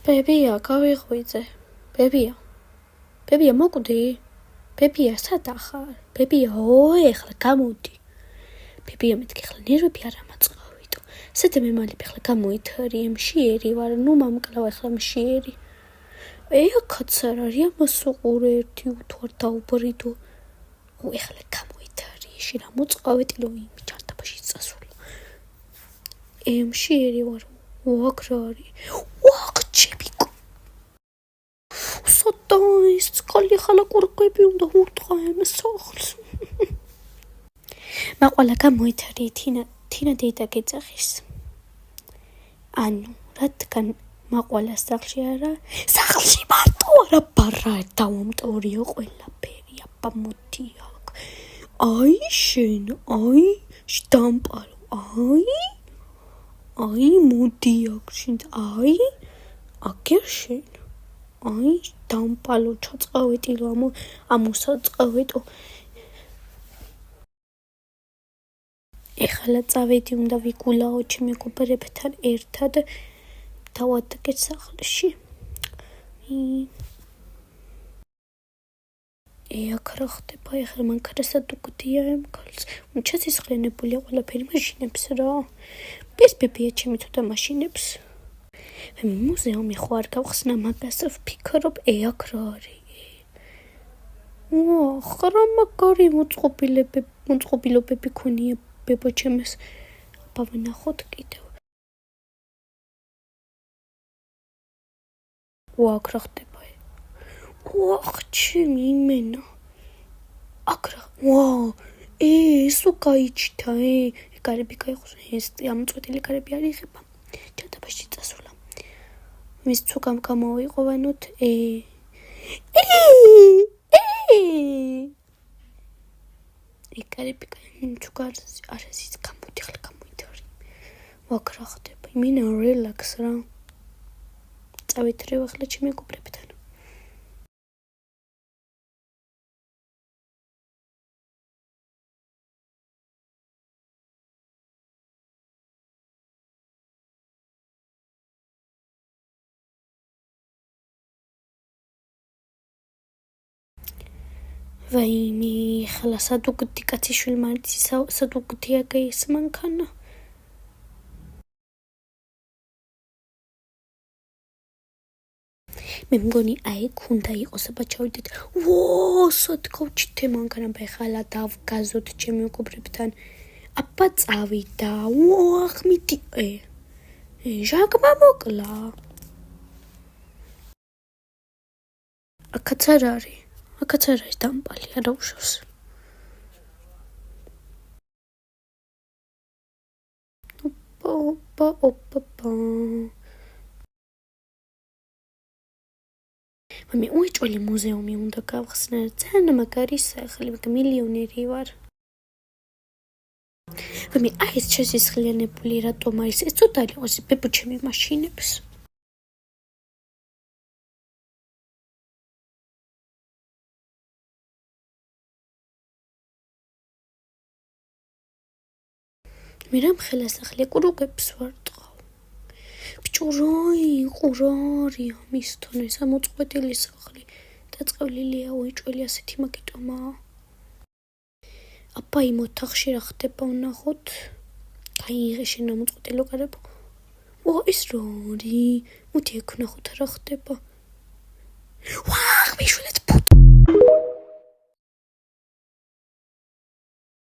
ბებია, გავიღვიძე. ბებია, მოკვდი? ბებია, სად ახარ? ბებია, ეხლა გამოდი. ბებია, მეთქი ახლა ნერვები არ ამაწყავიტო. სათე მე მალიფ ახლა გამოითარი, მშიერი ვარ, ნუ მომკლავ ახლა მშიერი. აქაც არ არის, ამას უყურე ერთი უთوار დაუბრიდო. ახლა გამოითარი, შენ რა მოწყავიტი რომ იმი ჯანთაბაში წასულა. მშიერი ვარ, აქ რა არის? ჩებიკო. სოდაის წყალი ხალა კურკები უნდა ურტყა ამ სახლს. მაყვალა გამოითარი თინა დედა გეძახის. ანუ რადგან მაყვალა სახლში არა, სახლში მარტო არა ბარა დავამტორიო ყველაფერი, აბა მოდი აქ. შენ, შდამპალო, მოდი აქ შენ, აგერ შენ. დამპალო ჩაწყავეტილო ამოსაწყავეტო. ეხლა წავედი უნდა ვიგულაო ჩემ მეგობრებთან ერთად დავადგეთ სახლში. აქ რა ხდება? ეხლა მანქანასად უგდია ამ ქალს. ჩასისხლენებულია ყველაფერი მაშინებს რა. ეს ბებია ჩემი ცოტა მაშინებს. მუზეუმი ხო არ გავხსნა მაგას ვფიქრობ, აქ რა არის? ხრა მაგარი მოწყობილობები ქონია ბებო ჩემს. აბა ვნახოთ კიდევ. აქ რა ხდება? ჩემი იმენა. აქ რა? ესო გაიჩიტა, გარები გაიხოს, ეს ამწვეტილი გარები არ იღება. ჯადაბაში წასულა. მის ცუგამ გამოვიყოვანოთ. გარები ცუგარს არასის გამოდი ხლა გამოითარი. აქ რა ხდება? იმენა რელაქს რა. წავითრევ ახლა ჩემ მეგობრებთან. ვაიმე, ხლა სად უგდი კაციშვილმა სად უგდია ეს მანქანა? მე მგონი აქ უნდა იყოს, აბა ჩავიდეთ. სად გავჩითე მანქანა, ხლა დავგაზოთ ჩემ მეგობრებთან. აბა წავიდა. ხმიდი. ჟაგმა მოკლა. აქაც არ არის. აქაც არ არის დამპალი, არა უშავს. მე უეჭველი მუზეუმი უნდა გავხსნა, ძალიან მაგარი სახლი, მილიონერი ვარ. ეს ჩასისხლიანებული რატომ არის? ეს ცოტა იყოს ბებო ჩემი მაშინებს. მე რამ ხელა სახლი კურუკებს ვარტყავ. ბიჭო რა იყო რა არის ამის თონ ეს ამოწყვეტილი სახლი. დაწყევლილია უეჭველი ასეთი მაგიტომა. აბა იმ ოთახში რა ხდება ვნახოთ. გაიღე შენ ამოწყვეტილო გარებო. ეს რა არის? მოდი აქ ვნახოთ რა ხდება. ხმიშვილეთ